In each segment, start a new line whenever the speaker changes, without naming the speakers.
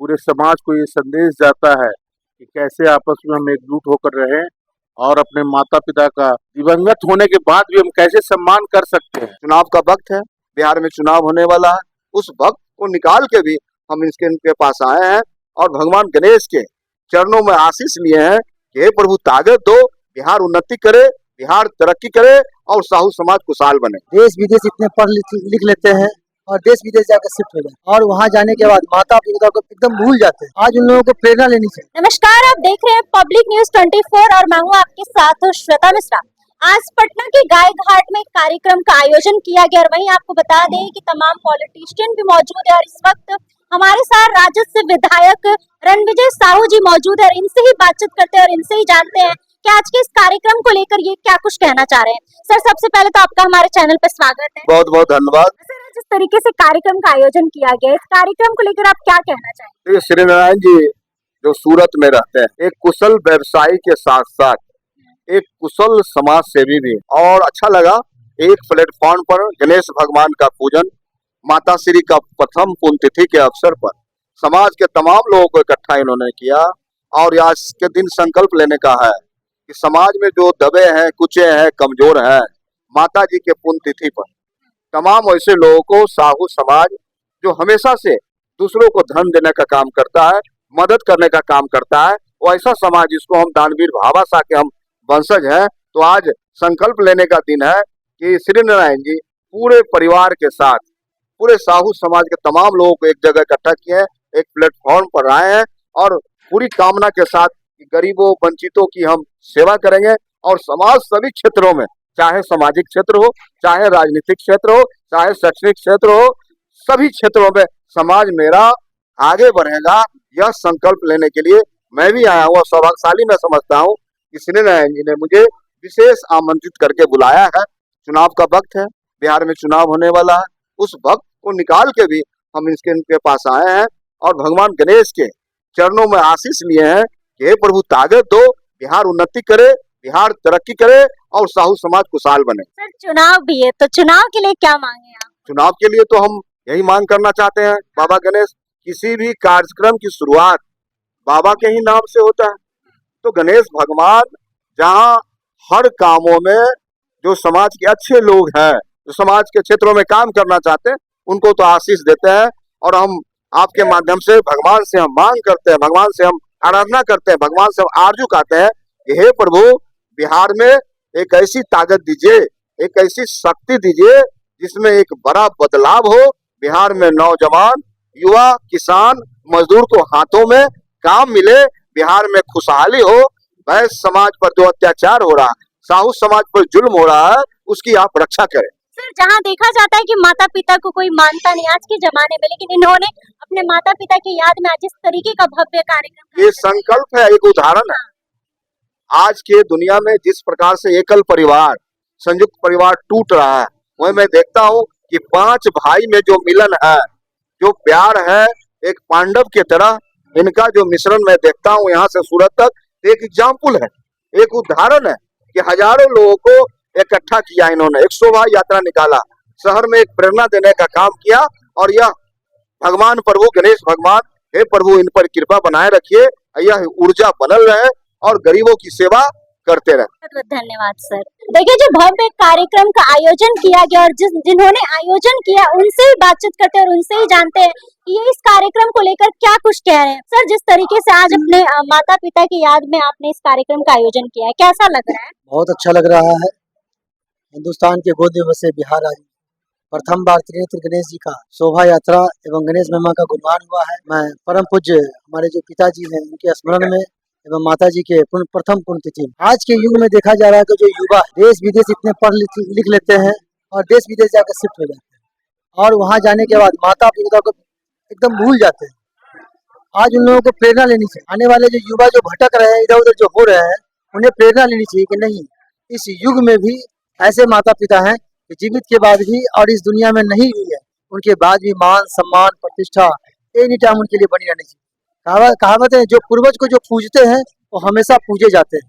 पूरे समाज को ये संदेश जाता है कि कैसे आपस में हम एकजुट होकर रहें और अपने माता पिता का दिवंगत होने के बाद भी हम कैसे सम्मान कर सकते हैं।
चुनाव का वक्त है, बिहार में चुनाव होने वाला है। उस वक्त को निकाल के भी हम इनके पास आए हैं और भगवान गणेश के चरणों में आशीष लिए हैं कि हे प्रभु ताकत दो, बिहार उन्नति करे, बिहार तरक्की करे और साहू समाज खुशहाल बने।
देश विदेश इतने पढ़ लिख लेते हैं और देश विदेश जाकर शिफ्ट हो जाते हैं और वहाँ जाने के बाद माता पिता को एकदम भूल जाते हैं। आज उन लोगों को प्रेरणा लेनी चाहिए।
नमस्कार, आप देख रहे हैं पब्लिक न्यूज 24 और मैं हूँ आपके साथ श्वेता मिश्रा। आज पटना के गाय घाट में कार्यक्रम का आयोजन किया गया और वहीं आपको बता दें कि तमाम पॉलिटिशियन भी मौजूद है और इस वक्त हमारे साथ राजद से विधायक रणविजय साहू जी मौजूद है और इनसे ही बातचीत करते हैं और इनसे ही जानते हैं कि आज के इस कार्यक्रम को लेकर ये क्या कुछ कहना चाह रहे हैं। सर, सबसे पहले तो आपका हमारे चैनल पर स्वागत है।
बहुत बहुत धन्यवाद।
सर, जिस तरीके से कार्यक्रम का आयोजन किया गया, इस कार्यक्रम को लेकर आप क्या कहना चाहेंगे?
श्री नारायण जी जो सूरत में रहते हैं, एक कुशल व्यवसायी के साथ साथ एक कुशल समाज सेवी भी, और अच्छा लगा एक प्लेटफॉर्म पर गणेश भगवान का पूजन, माता श्री का प्रथम पुण्यतिथि के अवसर पर समाज के तमाम लोगों को इकट्ठा इन्होंने किया और आज के दिन संकल्प लेने का है कि समाज में जो दबे हैं, कुचे हैं, कमजोर हैं, माता जी के पुण्यतिथि पर तमाम ऐसे लोगों को साहू समाज जो हमेशा से दूसरों को धन देने का काम करता है, मदद करने का काम करता है, वो ऐसा समाज जिसको हम दानवीर भावासा के हम वंशज हैं। तो आज संकल्प लेने का दिन है कि श्री नारायण जी पूरे परिवार के साथ पूरे साहू समाज के तमाम लोगों को एक जगह इकट्ठा किए हैं, एक प्लेटफॉर्म पर आए हैं और पूरी कामना के साथ कि गरीबों वंचितों की हम सेवा करेंगे और समाज सभी क्षेत्रों में, चाहे सामाजिक क्षेत्र हो, चाहे राजनीतिक क्षेत्र हो, चाहे शैक्षणिक क्षेत्र हो, सभी क्षेत्रों में समाज मेरा आगे बढ़ेगा। यह संकल्प लेने के लिए मैं भी आया हूँ और सौभाग्यशाली मैं समझता हूँ कि श्री नारायण जी ने मुझे विशेष आमंत्रित करके बुलाया है। चुनाव का वक्त है, बिहार में चुनाव होने वाला है। उस वक्त को निकाल के भी हम इनके पास आए हैं और भगवान गणेश के चरणों में आशीष लिए हैं कि हे प्रभु ताकत दो, बिहार उन्नति करे, बिहार तरक्की करे और साहू समाज खुशहाल बने।
सर, चुनाव भी है तो चुनाव के लिए क्या मांगे आप?
चुनाव के लिए तो हम यही मांग करना चाहते हैं, बाबा गणेश, किसी भी कार्यक्रम की शुरुआत बाबा के ही नाम से होता है। तो गणेश भगवान जहाँ हर कामों में जो समाज के अच्छे लोग हैं, जो समाज के क्षेत्रों में काम करना चाहते हैं, उनको तो आशीष देते हैं और हम आपके माध्यम से भगवान से हम मांग करते हैं, भगवान से हम आराधना करते हैं, भगवान से हम आरजू करते हैं कि हे प्रभु बिहार में एक ऐसी ताकत दीजिए, एक ऐसी शक्ति दीजिए जिसमें एक बड़ा बदलाव हो। बिहार में नौजवान, युवा, किसान, मजदूर को हाथों में काम मिले, बिहार में खुशहाली हो। वैश्य समाज पर जो अत्याचार हो रहा है, साहू समाज पर जुल्म हो रहा है, उसकी आप रक्षा करें।
सर, जहाँ देखा जाता है कि माता पिता को कोई मानता नहीं आज के जमाने में, लेकिन इन्होंने अपने माता पिता की याद में आज इस तरीके का भव्य कार्यक्रम,
ये संकल्प है, एक उदाहरण है। आज के दुनिया में जिस प्रकार से एकल परिवार, संयुक्त परिवार टूट रहा है, वही मैं देखता हूँ कि 5 भाई में जो मिलन है, जो प्यार है, एक पांडव की तरह इनका जो मिश्रण मैं देखता हूँ यहाँ से सूरत तक, एक एग्जाम्पल है, एक उदाहरण है कि हजारों लोगों को इकट्ठा किया इन्होंने, एक शोभा यात्रा निकाला, शहर में एक प्रेरणा देने का काम किया और यह भगवान प्रभु गणेश भगवान, हे प्रभु इन पर कृपा बनाए रखिए, यह ऊर्जा बनल रहे और गरीबों की सेवा करते रहे।
बहुत बहुत धन्यवाद सर। देखिए, जो भव्य कार्यक्रम का आयोजन किया गया और जिन्होंने आयोजन किया उनसे ही बातचीत करते हैं और उनसे ही जानते हैं कि ये इस कार्यक्रम को लेकर क्या कुछ कह रहे हैं। सर, जिस तरीके से आज अपने माता पिता की याद में आपने इस कार्यक्रम का आयोजन किया है, कैसा लग रहा है?
बहुत अच्छा लग रहा है। हिंदुस्तान के गोद में बसे बिहार आज प्रथम बार त्रिनेत्र गणेश जी का शोभा यात्रा एवं गणेश महिमा का गुणगान हुआ है। मैं परम पूज्य हमारे जो पिताजी हैं उनके स्मरण में एवं माता जी के प्रथम पुण्यतिथि, आज के युग में देखा जा रहा है कि जो युवा देश विदेश इतने पढ़ लिख लेते हैं और देश विदेश जाकर शिफ्ट हो जाते हैं और वहाँ जाने के बाद माता पिता को एकदम भूल जाते हैं। आज उन लोगों को प्रेरणा लेनी चाहिए। आने वाले जो युवा जो भटक रहे हैं, इधर उधर जो हो रहे हैं, उन्हें प्रेरणा लेनी चाहिए कि नहीं, इस युग में भी ऐसे माता पिता हैं कि जीवित के बाद भी और इस दुनिया में नहीं हुई है, उनके बाद भी मान सम्मान प्रतिष्ठा एनी टाइम उनके लिए बनी रहनी चाहिए। कहावत है, जो पूर्वज को जो पूजते हैं वो हमेशा पूजे जाते हैं।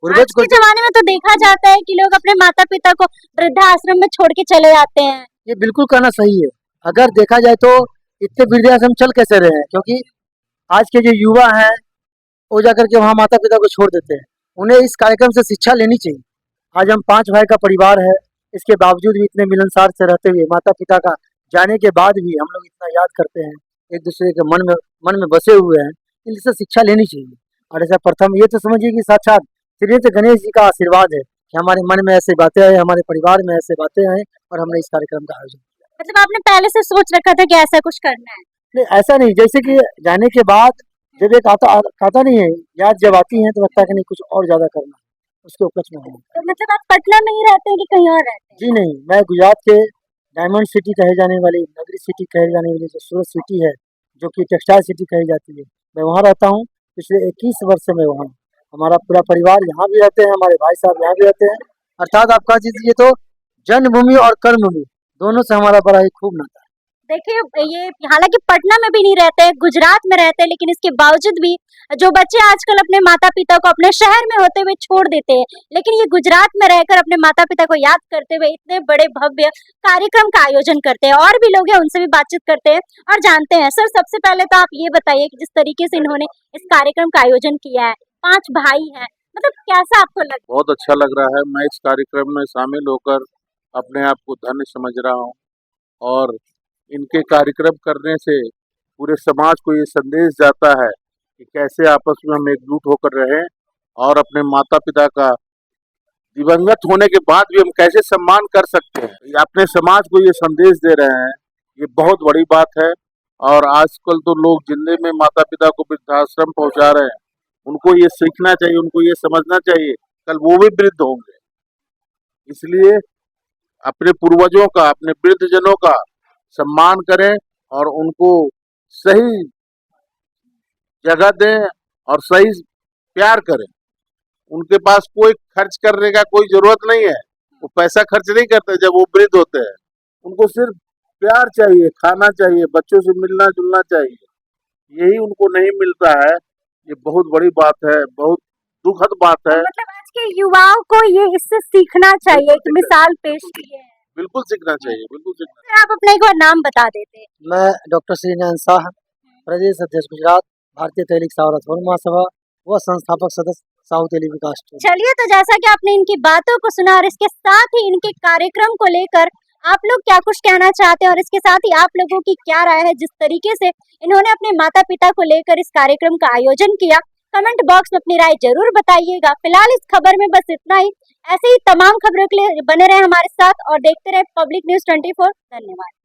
पूर्वज को जमाने में तो देखा जाता है कि लोग अपने माता पिता को वृद्धाश्रम में छोड़ के चले जाते हैं।
ये बिल्कुल कहना सही है। अगर देखा जाए तो इतने वृद्धाश्रम चल कैसे रहे हैं, क्योंकि आज के जो युवा हैं वो जाकर के वहाँ माता पिता को छोड़ देते हैं। उन्हें इस कार्यक्रम से शिक्षा लेनी चाहिए। आज हम 5 भाई का परिवार है, इसके बावजूद भी इतने मिलनसार से रहते हुए माता पिता का जाने के बाद भी हम लोग इतना याद करते हैं, एक दूसरे के मन में बसे हुए हैं। इनसे शिक्षा लेनी चाहिए। और ऐसा प्रथम ये तो समझिए कि साक्षात श्री नेत्र गणेश जी का आशीर्वाद है कि हमारे मन में ऐसी बातें आए, हमारे परिवार में ऐसी बातें आए और हमने इस कार्यक्रम का आयोजन किया।
मतलब आपने पहले से सोच रखा था कि ऐसा कुछ करना है?
नहीं, ऐसा नहीं, जैसे कि जाने के बाद जब एक आता नहीं है, याद जब आती है तो लगता है कि नहीं कुछ और ज्यादा करना है, उसके उपलक्ष्य में होना।
तो मतलब आप पटना में ही रहते हैं कि कहीं और रहते हैं?
जी नहीं, मैं गुजरात के डायमंड सिटी कहे जाने वाली, नगरी सिटी कहे जाने वाली जो सूरत सिटी है, जो कि टेक्सटाइल सिटी कही जाती है, मैं वहाँ रहता हूँ। पिछले 21 वर्ष से मैं वहाँ हूँ। हमारा पूरा परिवार यहाँ भी रहते हैं, हमारे भाई साहब यहाँ भी रहते हैं। अर्थात आप कह दीजिए तो जन्मभूमि और कर्मभूमि दोनों से हमारा बड़ा ही खूब नाता है।
देखिए, ये हालांकि पटना में भी नहीं रहते हैं, गुजरात में रहते हैं, लेकिन इसके बावजूद भी जो बच्चे आजकल अपने माता पिता को अपने शहर में होते हुए छोड़ देते हैं, लेकिन ये गुजरात में रहकर अपने माता पिता को याद करते हुए इतने बड़े भव्य कार्यक्रम का आयोजन करते हैं। और भी लोग हैं, उनसे भी बातचीत करते हैं और जानते हैं। सर, सबसे पहले तो आप ये बताइए कि जिस तरीके से इन्होंने इस कार्यक्रम का आयोजन किया है, 5 भाई हैं, मतलब कैसा आपको लगा?
बहुत अच्छा लग रहा है। मैं इस कार्यक्रम में शामिल होकर अपने आप को धन्य समझ रहा हूँ और इनके कार्यक्रम करने से पूरे समाज को ये संदेश जाता है कि कैसे आपस में हम एकजुट होकर रहें और अपने माता पिता का दिवंगत होने के बाद भी हम कैसे सम्मान कर सकते हैं। ये अपने समाज को ये संदेश दे रहे हैं, ये बहुत बड़ी बात है। और आजकल तो लोग जिंदगी में माता पिता को वृद्धाश्रम पहुंचा रहे हैं, उनको ये सीखना चाहिए, उनको ये समझना चाहिए, कल वो भी वृद्ध होंगे। इसलिए अपने पूर्वजों का, अपने वृद्धजनों का सम्मान करें और उनको सही जगह दें और सही प्यार करें। उनके पास कोई खर्च करने का कोई जरूरत नहीं है, वो पैसा खर्च नहीं करते जब वो वृद्ध होते हैं। उनको सिर्फ प्यार चाहिए, खाना चाहिए, बच्चों से मिलना जुलना चाहिए, यही उनको नहीं मिलता है। ये बहुत बड़ी बात है, बहुत दुखद बात है।
मतलब आज के युवाओं को ये इससे सीखना चाहिए, एक मिसाल पेश की है।
बिल्कुल सीखना चाहिए, बिल्कुल सीखना चाहिए।
सर, आप अपना एक बार नाम बता देते।
मैं डॉक्टर श्री नयन शाह, प्रदेश अध्यक्ष गुजरात भारतीय तैलिक सावरत महासभा व संस्थापक सदस्य साउथ तैलिक विकास ट्रस्ट।
चलिए, तो जैसा कि आपने इनकी बातों को सुना और इसके साथ ही इनके कार्यक्रम को लेकर आप लोग क्या कुछ कहना चाहते हैं और इसके साथ ही आप लोगों की क्या राय है, जिस तरीके से इन्होंने अपने माता पिता को लेकर इस कार्यक्रम का आयोजन किया, कमेंट बॉक्स में अपनी राय जरूर बताइएगा। फिलहाल इस खबर में बस इतना ही। ऐसे ही तमाम खबरों के लिए बने रहे हमारे साथ और देखते रहे पब्लिक न्यूज़ 24। धन्यवाद।